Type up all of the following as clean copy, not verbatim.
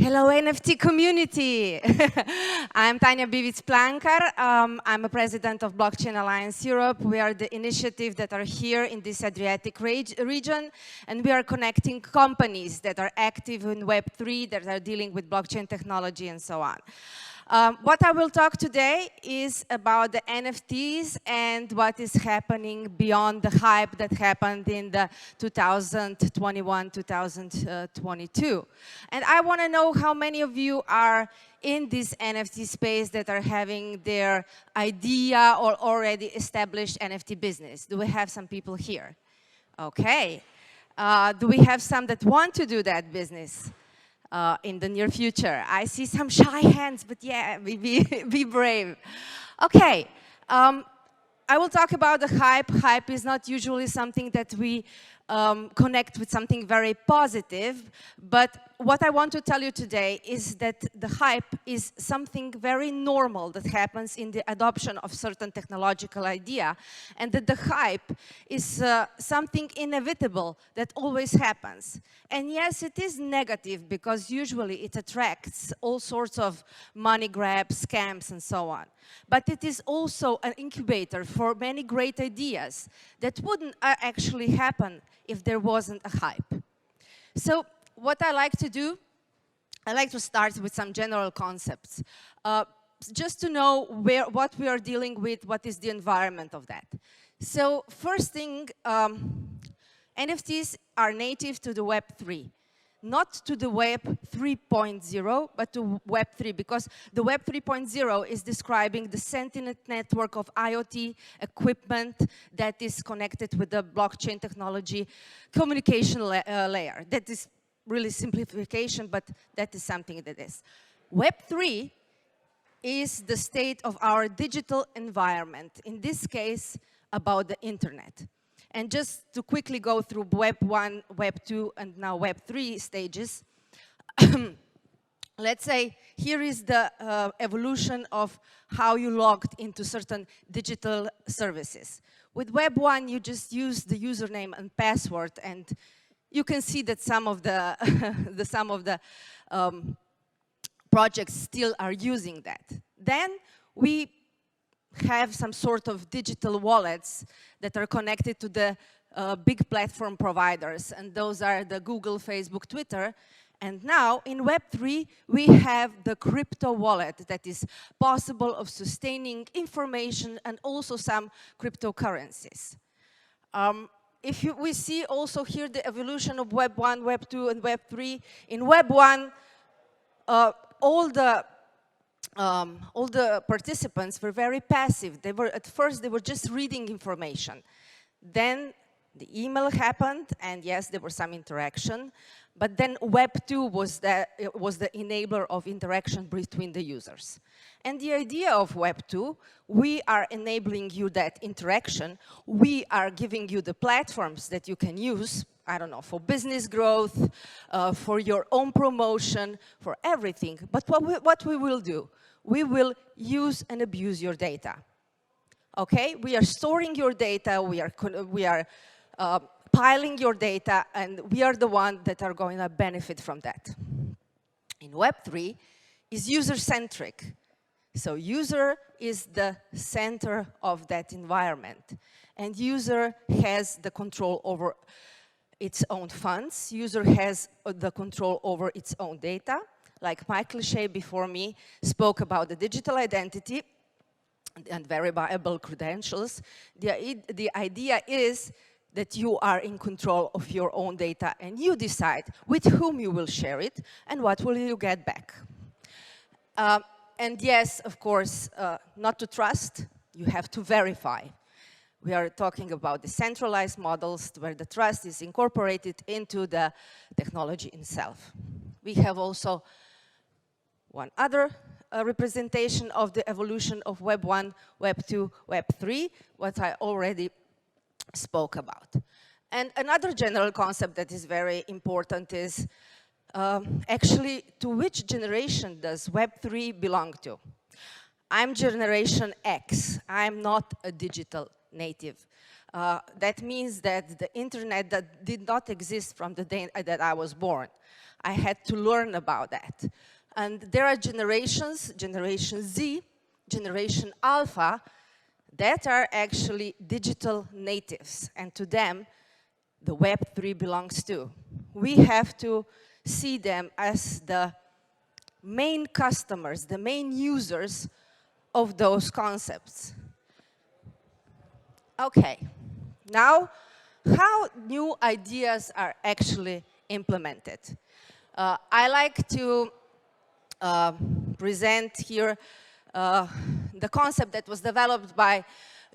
Hello, NFT community. I'm Tanja Bivic Plankar. I'm a president of Blockchain Alliance Europe. We are the initiative that are here in this Adriatic region, and we are connecting companies that are active in Web3, that are dealing with blockchain technology and so on. What I will talk today is about the NFTs and what is happening beyond the hype that happened in the 2021-2022. And I want to know how many of you are in this NFT space that are having their idea or already established NFT business. Do we have some people here? Okay. Do we have some that want to do that business? In the near future. I see some shy hands, but yeah, be brave. Okay, I will talk about the hype. Hype is not usually something that we connect with something very positive, but what I want to tell you today is that the hype is something very normal that happens in the adoption of certain technological idea, and that the hype is something inevitable that always happens. And yes, it is negative because usually it attracts all sorts of money grabs, scams, and so on. But it is also an incubator for many great ideas that wouldn't actually happen if there wasn't a hype. So what I like to do, I like to start with some general concepts, just to know what we are dealing with, what is the environment of that. So first thing, NFTs are native to the Web 3. Not to the Web 3.0, but to Web 3, because the Web 3.0 is describing the sentient network of IoT equipment that is connected with the blockchain technology communication layer. That is really simplification, but that is something that is. Web 3 is the state of our digital environment, in this case, about the internet. And just to quickly go through Web 1, Web 2, and now Web 3 stages, let's say here is the evolution of how you logged into certain digital services. With Web 1, you just use the username and password, and you can see that some of the, projects still are using that. Then we have some sort of digital wallets that are connected to the big platform providers, and those are the Google, Facebook, Twitter. And now in Web 3 we have the crypto wallet that is possible of sustaining information and also some cryptocurrencies. We see also here the evolution of Web 1, Web 2, and Web 3. In Web 1, all the participants were very passive. At first, they were just reading information. Then the email happened, and yes, there was some interaction. But then Web 2 was the enabler of interaction between the users. And the idea of Web 2, we are enabling you that interaction. We are giving you the platforms that you can use, I don't know, for business growth, for your own promotion, for everything. But what we will do, we will use and abuse your data. Okay? We are storing your data, we are piling your data, and we are the ones that are going to benefit from that. In Web 3 is user-centric. So user is the center of that environment. And user has the control over its own funds. User has the control over its own data. Like my cliché before me spoke about the digital identity and verifiable credentials. The idea is that you are in control of your own data and you decide with whom you will share it and what will you get back. And yes, of course, not to trust, you have to verify. We are talking about decentralized models where the trust is incorporated into the technology itself. We have also one other representation of the evolution of Web 1, Web 2, Web 3, what I already spoke about. And another general concept that is very important is actually to which generation does Web 3 belong to? I'm generation X. I'm not a digital native. That means that the internet that did not exist from the day that I was born. I had to learn about that. And there are generations, Generation Z, Generation Alpha, that are actually digital natives. And to them, the Web3 belongs to. We have to see them as the main customers, the main users of those concepts. Okay, now how new ideas are actually implemented. I like to present here the concept that was developed by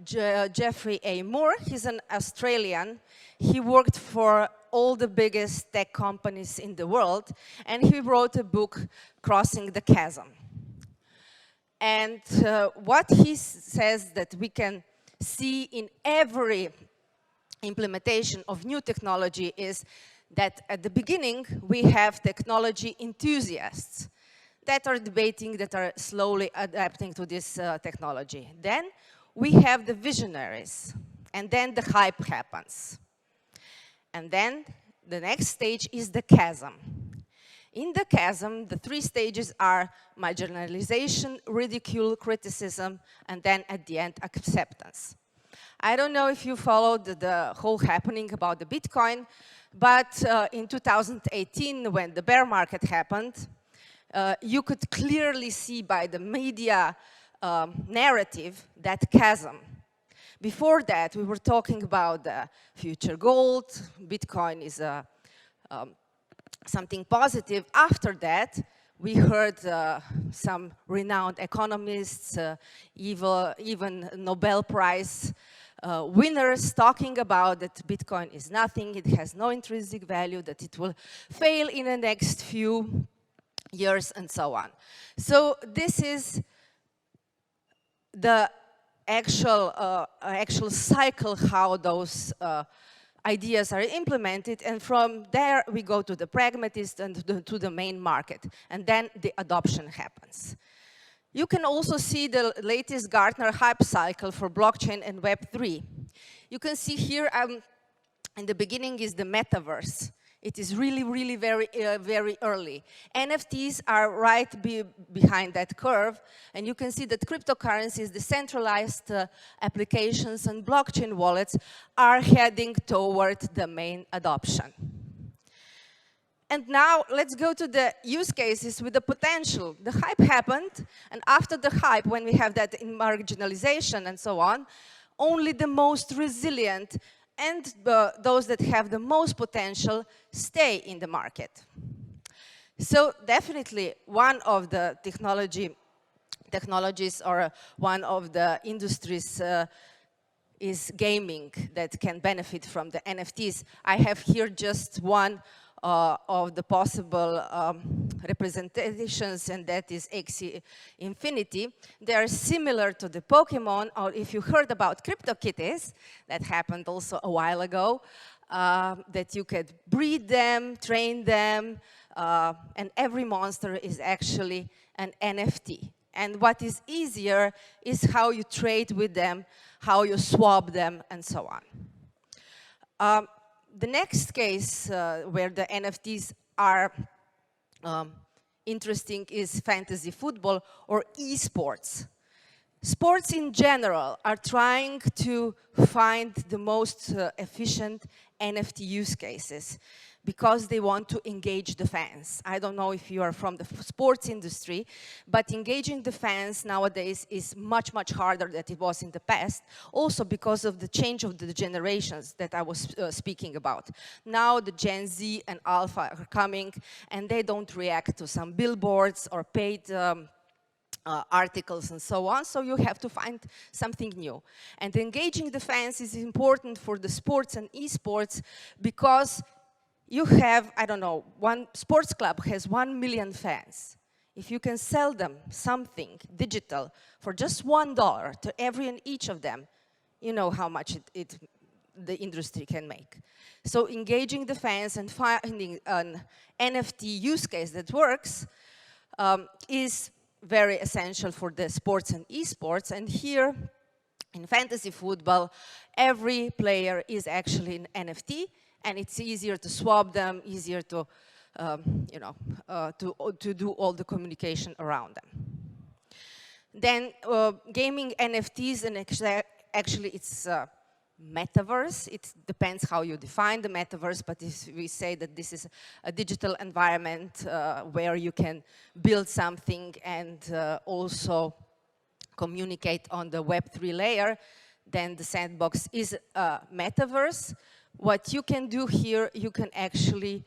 Jeffrey A. Moore. He's an Australian. He worked for all the biggest tech companies in the world, and he wrote a book, Crossing the Chasm. And what he says that we can see in every implementation of new technology is that at the beginning we have technology enthusiasts that are debating, that are slowly adapting to this technology. Then we have the visionaries, and then the hype happens. And then the next stage is the chasm. In the chasm, the three stages are marginalization, ridicule, criticism, and then at the end, acceptance. I don't know if you followed the whole happening about the Bitcoin, but in 2018, when the bear market happened, you could clearly see by the media narrative that chasm. Before that, we were talking about the future gold. Bitcoin is something positive. After that, we heard some renowned economists, even Nobel Prize winners talking about that Bitcoin is nothing, it has no intrinsic value, that it will fail in the next few years, and so on. So this is the actual cycle how those ideas are implemented, and from there we go to the pragmatist and to the main market, and then the adoption happens. You can also see the latest Gartner hype cycle for blockchain and Web3. You can see here in the beginning is the metaverse. It is really very early. NFTs are right behind that curve, and you can see that cryptocurrencies, decentralized applications, and blockchain wallets are heading toward the main adoption. And now let's go to the use cases with the potential. The hype happened, and after the hype, when we have that in marginalization and so on, only the most resilient and those that have the most potential stay in the market. So definitely one of the technologies or one of the industries is gaming that can benefit from the NFTs. I have here just one of the possible representations, and that is Axie Infinity. They are similar to the Pokemon, or if you heard about CryptoKitties, that happened also a while ago, that you could breed them, train them, and every monster is actually an NFT. And what is easier is how you trade with them, how you swap them, and so on. The next case where the NFTs are interesting is fantasy football or esports. Sports in general are trying to find the most efficient NFT use cases because they want to engage the fans. I don't know if you are from the sports industry, but engaging the fans nowadays is much harder than it was in the past, also because of the change of the generations that I was speaking about. Now the Gen Z and Alpha are coming, and they don't react to some billboards or paid articles and so on, so you have to find something new. And engaging the fans is important for the sports and esports because you have, I don't know, one sports club has 1 million fans. If you can sell them something digital for just $1 to every and each of them, you know how much the industry can make. So engaging the fans and finding an NFT use case that works is very essential for the sports and esports. And here In fantasy football, every player is actually an NFT, and it's easier to swap them, easier to, to do all the communication around them. Then gaming NFTs, and actually it's metaverse. It depends how you define the metaverse, but if we say that this is a digital environment where you can build something and also communicate on the Web3 layer, then the sandbox is a metaverse. What you can do here, you can actually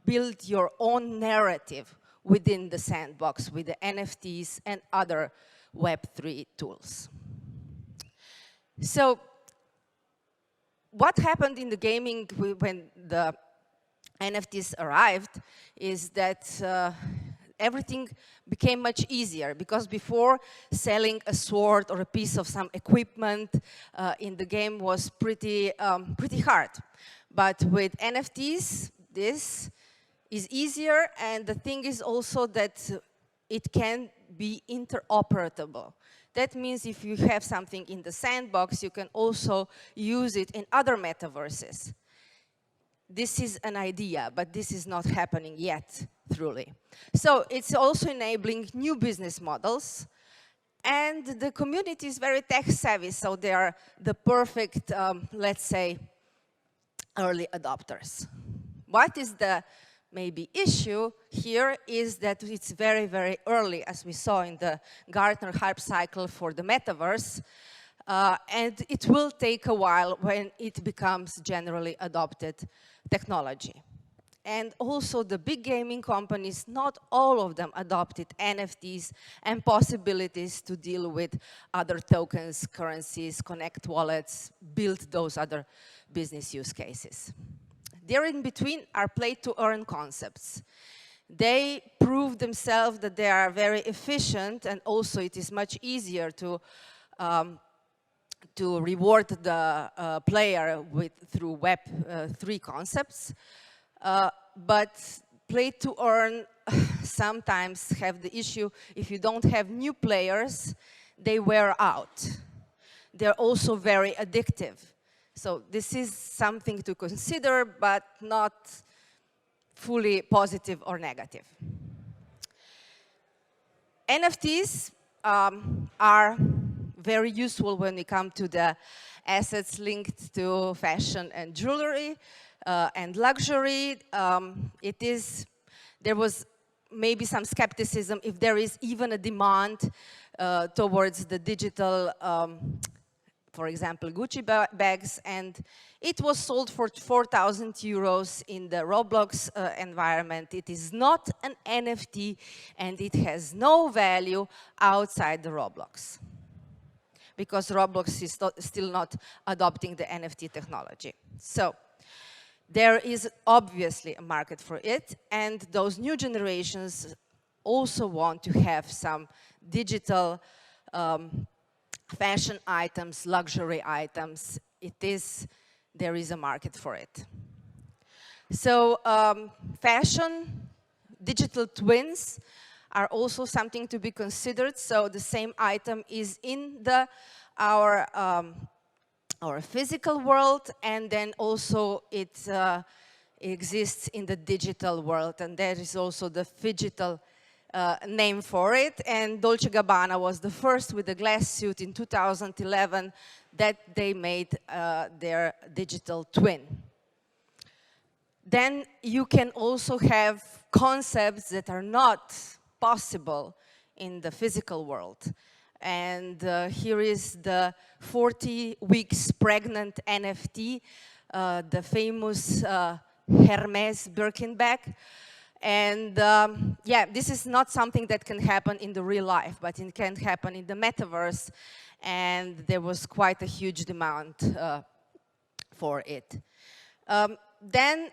build your own narrative within the sandbox with the NFTs and other Web3 tools. So what happened in the gaming when the NFTs arrived is that everything became much easier, because before, selling a sword or a piece of some equipment in the game was pretty hard. But with NFTs, this is easier, and the thing is also that it can be interoperable. That means if you have something in the sandbox, you can also use it in other metaverses. This is an idea, but this is not happening yet, truly. So it's also enabling new business models, and the community is very tech-savvy, so they are the perfect, let's say, early adopters. What is the maybe issue here is that it's very, very early, as we saw in the Gartner hype cycle for the metaverse, and it will take a while when it becomes generally adopted technology. And also the big gaming companies, not all of them adopted NFTs and possibilities to deal with other tokens, currencies, connect wallets, build those other business use cases. There in between are play-to-earn concepts. They prove themselves that they are very efficient, and also it is much easier to reward the player through Web3 concepts. But play-to-earn sometimes have the issue, if you don't have new players, they wear out. They're also very addictive. So this is something to consider, but not fully positive or negative. NFTs are very useful when we come to the assets linked to fashion and jewelry and luxury. There was maybe some skepticism if there is even a demand towards the digital, for example, Gucci bags, and it was sold for 4,000 euros in the Roblox environment. It is not an NFT, and it has no value outside the Roblox, because Roblox is still not adopting the NFT technology. So there is obviously a market for it, and those new generations also want to have some digital fashion items, luxury items. There is a market for it. So fashion, digital twins are also something to be considered. So the same item is in our physical world, and then also it exists in the digital world, and there is also the phygital name for it. And Dolce & Gabbana was the first with the glass suit in 2011 that they made their digital twin. Then you can also have concepts that are not possible in the physical world. And here is the 40 weeks pregnant NFT, the famous Hermes Birkin bag. And yeah, this is not something that can happen in the real life, but it can happen in the metaverse. And there was quite a huge demand for it. Then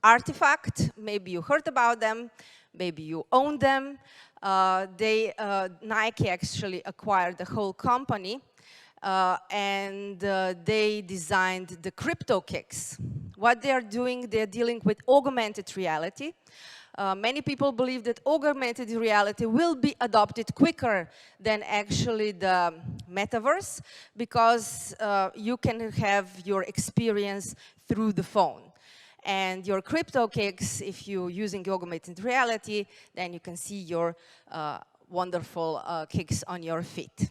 Artifact, maybe you heard about them, maybe you own them. Nike actually acquired the whole company, and they designed the crypto kicks. What they are doing, they're dealing with augmented reality. many people believe that augmented reality will be adopted quicker than actually the metaverse, because you can have your experience through the phone. And your crypto kicks, if you're using augmented reality, then you can see your wonderful kicks on your feet.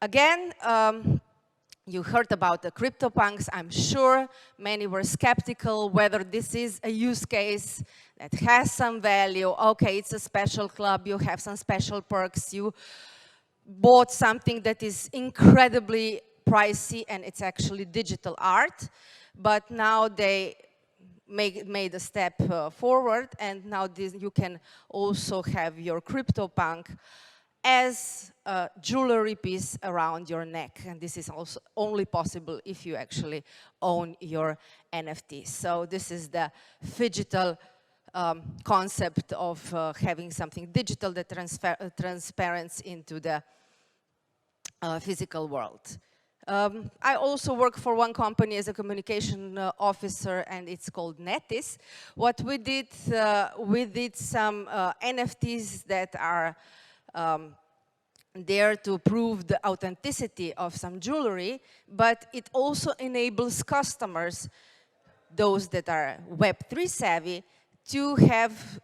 Again, you heard about the CryptoPunks. I'm sure many were skeptical whether this is a use case that has some value. Okay, it's a special club, you have some special perks, you bought something that is incredibly pricey and it's actually digital art. But now they made a step forward, and now you can also have your CryptoPunk as a jewelry piece around your neck. And this is also only possible if you actually own your NFT. So this is the phygital concept of having something digital that transparents into the physical world. I also work for one company as a communication officer, and it's called Netis. What we did some NFTs that are there to prove the authenticity of some jewelry, but it also enables customers, those that are Web3 savvy, to have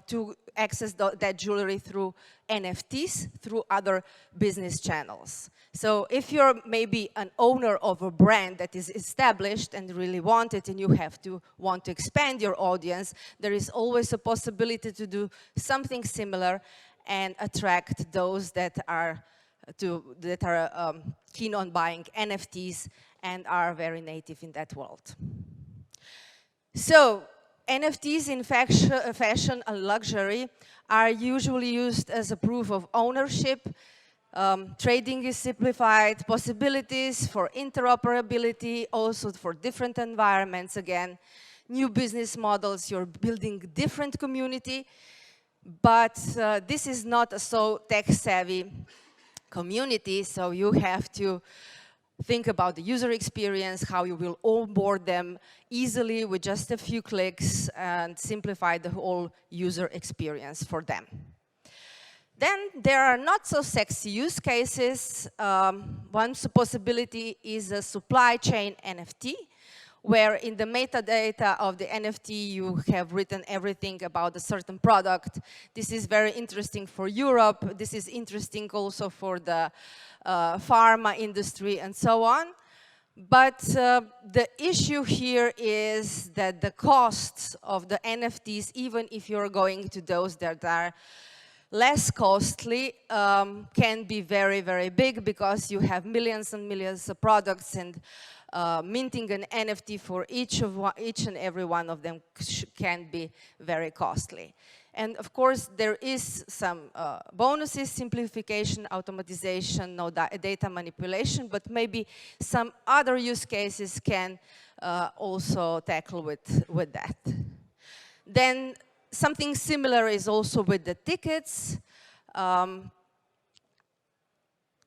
to access that jewelry through NFTs, through other business channels. So if you're maybe an owner of a brand that is established and really want it, and you want to expand your audience, there is always a possibility to do something similar and attract those that are keen on buying NFTs and are very native in that world. So NFTs in fashion and luxury are usually used as a proof of ownership. Trading is simplified, possibilities for interoperability, also for different environments again, new business models, you're building different community, but this is not a so tech-savvy community, so you have to think about the user experience, how you will onboard them easily with just a few clicks and simplify the whole user experience for them. Then there are not so sexy use cases. One possibility is a supply chain NFT, where in the metadata of the NFT you have written everything about a certain product. This is very interesting for Europe. This is interesting also for the pharma industry and so on. But the issue here is that the costs of the NFTs, even if you're going to those that are less costly, can be very, very big, because you have millions and millions of products, and minting an NFT for each and every one of them can be very costly. And of course, there is some bonuses, simplification, automatization, no data manipulation, but maybe some other use cases can also tackle with that. Then something similar is also with the tickets.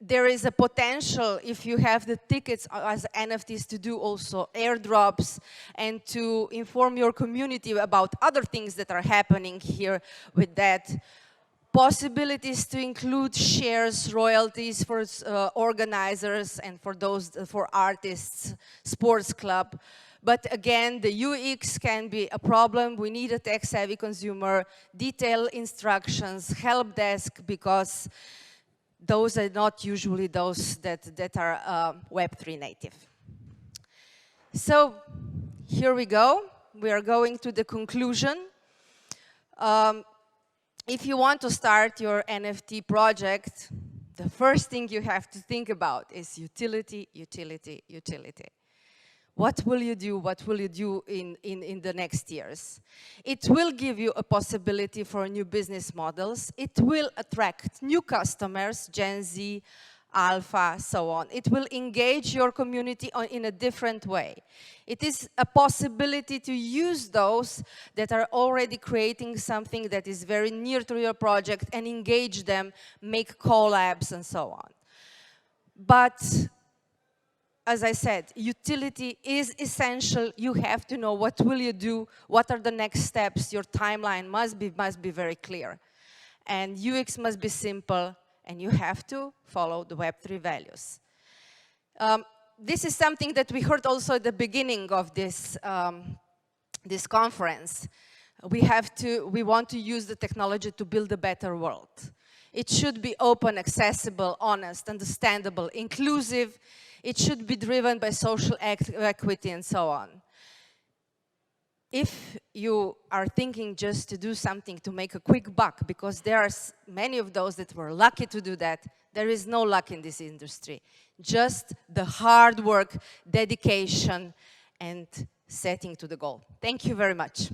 There is a potential, if you have the tickets as NFTs, to do also airdrops and to inform your community about other things that are happening here with that. Possibilities to include shares, royalties for organizers and for artists, sports club. But again, the UX can be a problem. We need a tech-savvy consumer, detailed instructions, help desk, because those are not usually those that are Web3 native. So here we go. We are going to the conclusion. If you want to start your NFT project, the first thing you have to think about is utility, utility, utility. What will you do? What will you do in the next years? It will give you a possibility for new business models. It will attract new customers, Gen Z, Alpha, so on. It will engage your community in a different way. It is a possibility to use those that are already creating something that is very near to your project and engage them, make collabs and so on. But as I said, utility is essential. You have to know what will you do, what are the next steps. Your timeline must be very clear. And UX must be simple, and you have to follow the Web3 values. This is something that we heard also at the beginning of this, this conference. We want to use the technology to build a better world. It should be open, accessible, honest, understandable, inclusive. It should be driven by social equity and so on. If you are thinking just to do something to make a quick buck, because there are many of those that were lucky to do that, there is no luck in this industry. Just the hard work, dedication, and setting to the goal. Thank you very much.